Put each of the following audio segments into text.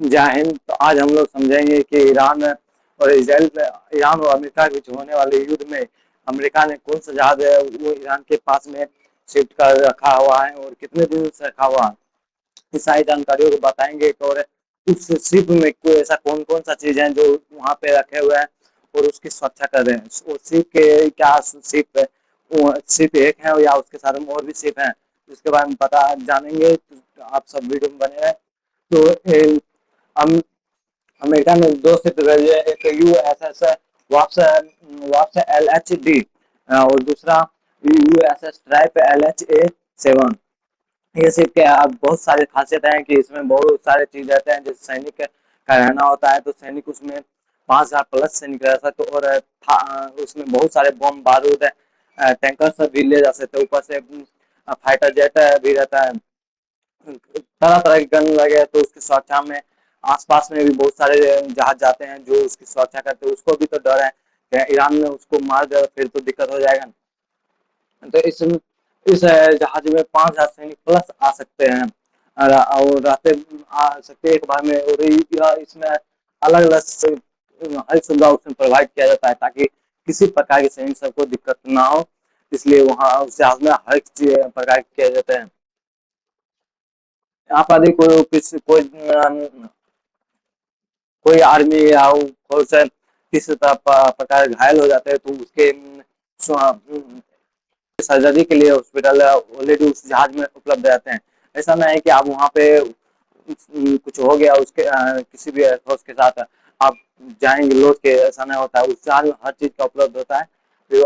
जय हिंद। तो आज हम लोग समझेंगे कि ईरान और अमेरिका के बीच होने वाले युद्ध में अमेरिका ने कौन सा जहाज है वो ईरान के पास में शिफ्ट कर रखा हुआ है और कितने दिन से रखा हुआ है। इस सारी जानकारियों को बताएंगे। और उस शिप में कोई ऐसा कौन कौन सा चीज है जो वहाँ पे रखे हुए हैं और उसकी सुरक्षा कर रहे हैं। वो शिप के क्या शिप है, वो शिप एक है या उसके साथ में और भी शिप हैं, इसके बारे में पता जानेंगे। तो आप सब वीडियो में बने रहे। तो हम अमेरिका ने दो शिप भेजे, एक यूएसएस वाप्स LHD और दूसरा यूएसएस ट्राइप LHA-7। ये शिप के बहुत सारे खासियत हैं कि इसमें बहुत सारे चीज रहते हैं। जैसे सैनिक का रहना होता है तो सैनिक उसमें 5,000 प्लस सैनिक रह सकते, और उसमें बहुत सारे बम बारूद टैंकर सब भी ले जा सकते। ऊपर से फाइटर जेट भी रहता है, तरह तरह के गन लगे। तो उसकी सुरक्षा में आसपास में भी बहुत सारे जहाज जाते हैं जो उसकी सुरक्षा करते हैं। उसको भी तो डर है कि ईरान में उसको मार दे फिर तो दिक्कत हो जाएगा। तो इस जहाज में 5,000 सैनिक प्लस आ सकते हैं और रहते आ सकते हैं एक बार में। और इसमें अलग अलग हर सुविधा उसमें प्रोवाइड किया जाता है ताकि किसी प्रकार के सैनिक सबको दिक्कत ना हो। इसलिए वहाँ उस जहाज में हर प्रकार किया जाता है। यहाँ पर यदि कोई आर्मी या फौज से किसी प्रकार घायल हो जाते हैं तो उसके सर्जरी के लिए हॉस्पिटल ऑलरेडी उस जहाज में उपलब्ध रहते हैं। ऐसा नहीं है कि आप वहाँ पे कुछ हो गया उसके किसी भी एयरफोर्स के साथ आप जाएंगे लौट के, ऐसा नहीं होता है। उस जहाज में हर चीज का उपलब्ध होता है। तो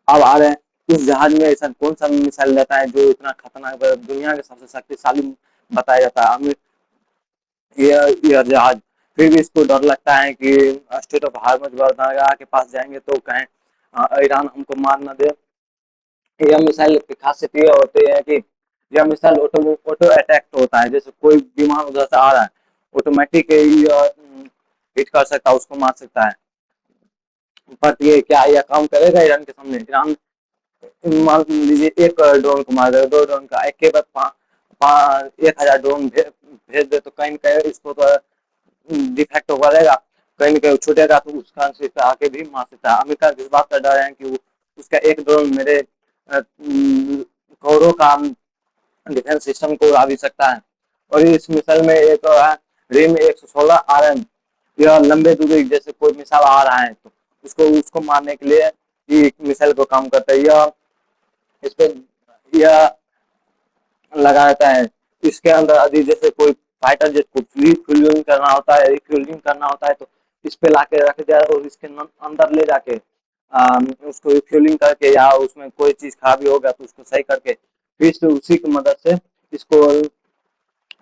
अब आ रहे हैं इस जहाज में ऐसा कौन सा मिसाइल रहता है जो इतना खतरनाक दुनिया के सबसे शक्तिशाली बताया जाता है। ये जहाज फिर भी इसको डर लगता है कि स्टेट ऑफ हार्मज के पास जाएंगे तो कहें ईरान हमको मार न दे। यह मिसाइल की खासियत ये होती है कि यह मिसाइल ऑटो अटैक होता है। जैसे कोई विमान उधर से आ रहा है ऑटोमेटिक हिट कर सकता है, उसको मार सकता है। बट ये क्या यह काम करेगा ईरान के सामने? ईरान मान लीजिए एक ड्रोन को मार देगा, दो ड्रोन का एक के बाद 1,000 ड्रोन भेज दे तो कहीं कहीं इसको तो डिफेक्ट करेगा, कहीं ना कहीं छूटेगा तो उसका से आके भी मार सकता है। अमेरिका इस बात का डर है कि उसका एक ड्रोन मेरे करोड़ों का डिफेंस सिस्टम को उड़ा भी सकता है। और इस मिसाइल में एक रिम 116 RM, यह लंबे दूरी जैसे कोई मिसाइल आ रहा है तो उसको उसको मारने के लिए ये मिसाइल को काम करता है। यह इस पे यह लगा रहता है। इसके अंदर यदि जैसे कोई फाइटर जेट को रिफ्यूलिंग करना होता है, रिफ्यूलिंग करना होता है तो इस पे लाके रख दिया और इसके अंदर ले जाके उसको रिफ्यूलिंग करके या उसमें कोई चीज खराबी होगा तो उसको सही करके फिर से उसी की मदद से इसको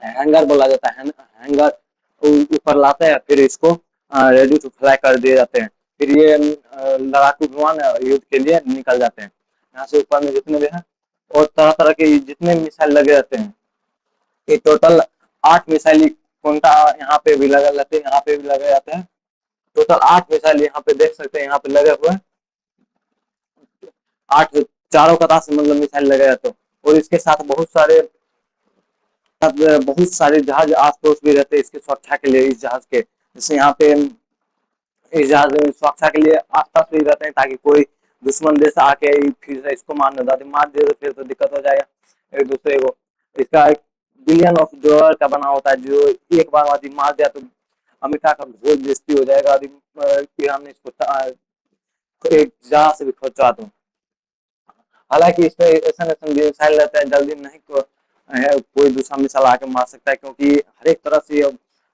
हैंगर बोला जाता है, हैंगर ऊपर लाते हैं फिर इसको रेडी टू फ्लाई कर दिए जाते हैं। फिर ये लड़ाकू विमान युद्ध के लिए निकल जाते हैं। यहाँ से ऊपर में जितने भी हैं और तरह तरह के जितने मिसाइल लगे रहते हैं, ये टोटल 8 मिसाइल कोनटा यहाँ पे भी लगे रहते हैं, यहाँ पे भी लगे रहते हैं। टोटल 8 मिसाइल यहाँ पे देख सकते हैं, यहाँ पे लगे हुए 8 चारों कतार से मतलब मिसाइल लगे रहते हैं। और इसके साथ बहुत सारे जहाज आस पड़ोस भी रहते हैं इसके सुरक्षा के लिए। इस जहाज के जैसे यहाँ पे इस जहाज में सुरक्षा के लिए आसपास भी रहते हैं ताकि कोई दुश्मन देश आके फिर से इसको मार दे तो फिर तो दिक्कत हो जाएगा एक दूसरे को। इसका एक बिलियन ऑफ डॉलर का बना होता है जो एक बार यदि मार दिया तो अमेरिका का बहुत बेइज्जती हो जाएगा यदि ईरान ने इसको एक जहाज से भी खोचा तो। हालांकि इसमें ऐसा मिसाइल रहता है जल्दी नहीं को है कोई दूसरा मिसाइल आके मार सकता है क्योंकि हर एक तरह से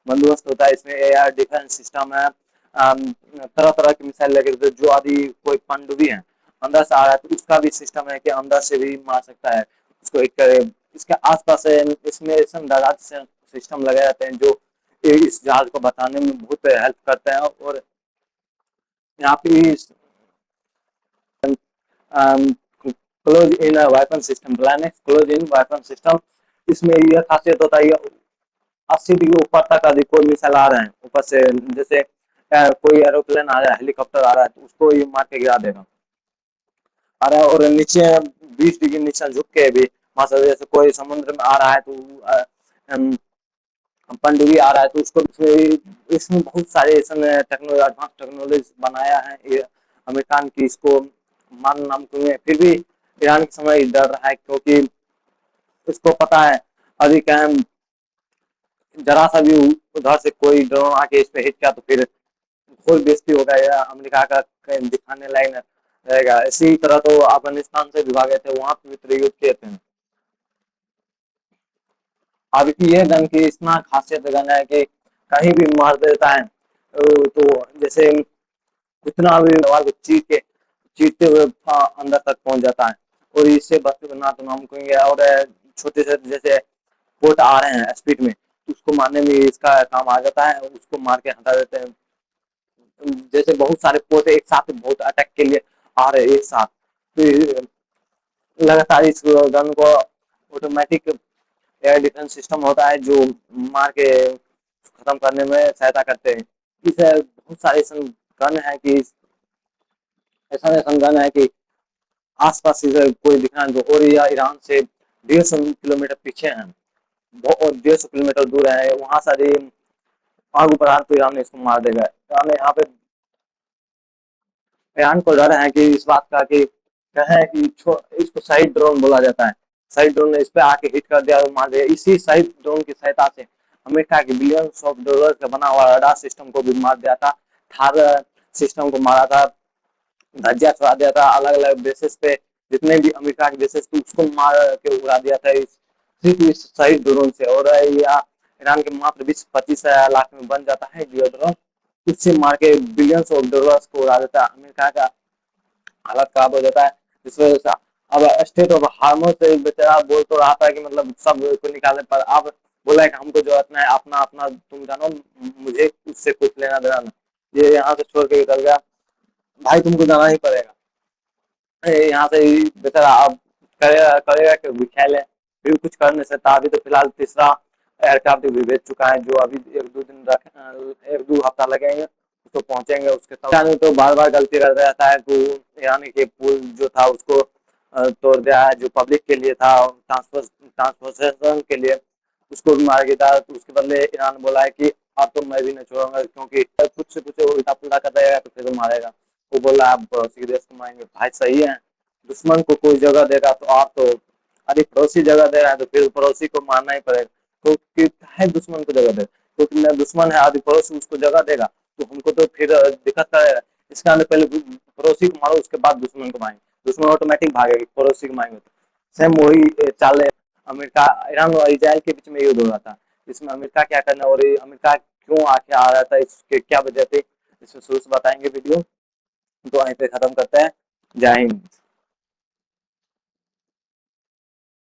बंदोबस्त होता है। इसमें एयर डिफेंस सिस्टम है, तरह तरह के मिसाइल लगे रहते हैं। जो आदि कोई पनडुब्बी है अंदर से आ रहा है तो उसका भी सिस्टम है कि अंदर से भी मार सकता है उसको एक करे। इसके आसपास इसमें सिस्टम लगे रहते हैं जो इस जहाज को बताने में बहुत हेल्प करते हैं। और यहाँ पे close in weapon system plan है, क्लोज इन वेपन सिस्टम। इसमें यह खासियत होता है 80 डिग्री ऊपर तक यदि कोई मिसाइल आ रहे हैं ऊपर से, जैसे कोई एरोप्लेन आ रहा है, हेलीकॉप्टर आ रहा है तो उसको ये मार के गिरा देगा। आ रहा है और नीचे 20 डिग्री नीचे झुक के भी जैसे कोई समुद्र में आ रहा है तो पनडुब्बी आ रहा है, तो उसको इसमें बहुत सारे ऐसे टेक्नोलॉजी, एडवांस टेक्नोलॉजी बनाया है ये अमेरिकान की, इसको मान नाम है। फिर भी ईरान के समय डर रहा है, क्योंकि उसको पता है अभी क्या है, जरा सा भी उधर से कोई ड्रोन आके इस पे हिट किया तो फिर घोर बेइज्जती होगा, या अमेरिका का कहीं दिखाने लायक रहेगा। इसी तरह तो अफगानिस्तान से भी भागे थे, वहां पे भी तो युद्ध किए थे। अब ये गन की इतना खासियत गन है कि कहीं भी मार देता है। तो जैसे कितना भी सवाल को चीरते हुए अंदर तक पहुंच जाता है, और इससे बचना तो नामुमकिन है। और छोटे से जैसे पोर्ट आ रहे हैं स्पीड में, तो उसको मारने में इसका काम आ जाता है, उसको मार के हटा देते हैं। जैसे बहुत सारे पोर्ट एक साथ बहुत अटैक के लिए आ रहे हैं एक साथ, तो लगातार इस गन को ऑटोमेटिक एयर डिफेंस सिस्टम होता है जो मार के खत्म करने में सहायता करते हैं। इसे बहुत सारे ऐसे गन है कि ऐसा गन है कि आसपास से कोई दिखना जो, और या ईरान से 150 किलोमीटर पीछे है, बहुत 150 किलोमीटर दूर है, वहां सारी आग ऊपर हाथ तो ईरान ने इसको मार देगा। ईरान ने यहाँ पे, ईरान को डर है कि इस बात का कि क्या है कि इसको साइड ड्रोन बोला जाता है। साइड ड्रोन ने इस पे आके हिट कर दिया और मार दिया। इसी साइड ड्रोन की सहायता से अमेरिका के बिलियंस ऑफ डॉलर का बना हुआ रडार सिस्टम को भी मार दिया था, थार सिस्टम को मारा था, धज्जिया चढ़ा दिया था अलग अलग बेसिस पे, जितने भी अमेरिका के बेसिस थे उसको मार के उड़ा दिया था सिर्फ इस साइड ड्रोन से। और या ईरान के मात्र 20-25 लाख में बन जाता है ये ड्रोन, उससे मार के बिलियंस ऑफ डॉलर्स को उड़ा देता है। अमेरिका का हालत खराब हो जाता है। इस वजह से अब स्टेट ऑफ हार्मोस से बेचारा बोल तो रहा था कि मतलब सब को निकालने पर, अब बोला है कि हमको जो रखना है अपना अपना तुम जानो, मुझे उससे कुछ लेना देना नहीं। ये यहाँ से छोड़ के निकल गया, भाई तुमको जाना ही पड़ेगा यहाँ से। बेचारा अब करेगा करेगा कि विखेल है, फिर कुछ कर नहीं सकता। अभी तो फिलहाल तीसरा एयरक्राफ्ट भी भेज चुका है, जो अभी 1-2 दिन 1-2 हफ्ता लगेंगे उसको पहुंचेंगे। उसके साथ तो बार बार गलती करता रहता है, तो ईरान के पुल जो था उसको तोड़ दिया है, जो पब्लिक के लिए था, ट्रांसपोर्टेशन के लिए, उसको भी मार गया था। तो उसके बदले ईरान बोला है कि अब तो मैं भी नहीं छोड़ूंगा, क्योंकि कुछ से कुछ उल्टा पुल्टा कर देगा तो फिर मारेगा। वो बोल रहा है आप पड़ोसी के देश को मारेंगे, भाई सही है। दुश्मन को कोई जगह देगा तो आप तो, अरे पड़ोसी जगह दे रहा है तो फिर पड़ोसी को मारना ही पड़ेगा। तो है दुश्मन को जगह दे, क्योंकि मेरा दुश्मन है आदि पड़ोसी उसको जगह देगा तो हमको तो फिर दिक्कत करेगा। इसके अंदर पहले पड़ोसी को मारो, उसके बाद दुश्मन को मारेंगे, दुश्मन ऑटोमेटिक भागेगी, पड़ोसी को मारेंगे। सेम वही चाल अमेरिका, ईरान और इसराइल के बीच में युद्ध हो रहा था, इसमें अमेरिका क्या करना और अमेरिका क्यों आके आ रहा था, इसके क्या वजह थे, इसमें शुरू से बताएंगे वीडियो। तो वहीं पे खत्म करते हैं। जय हिंद।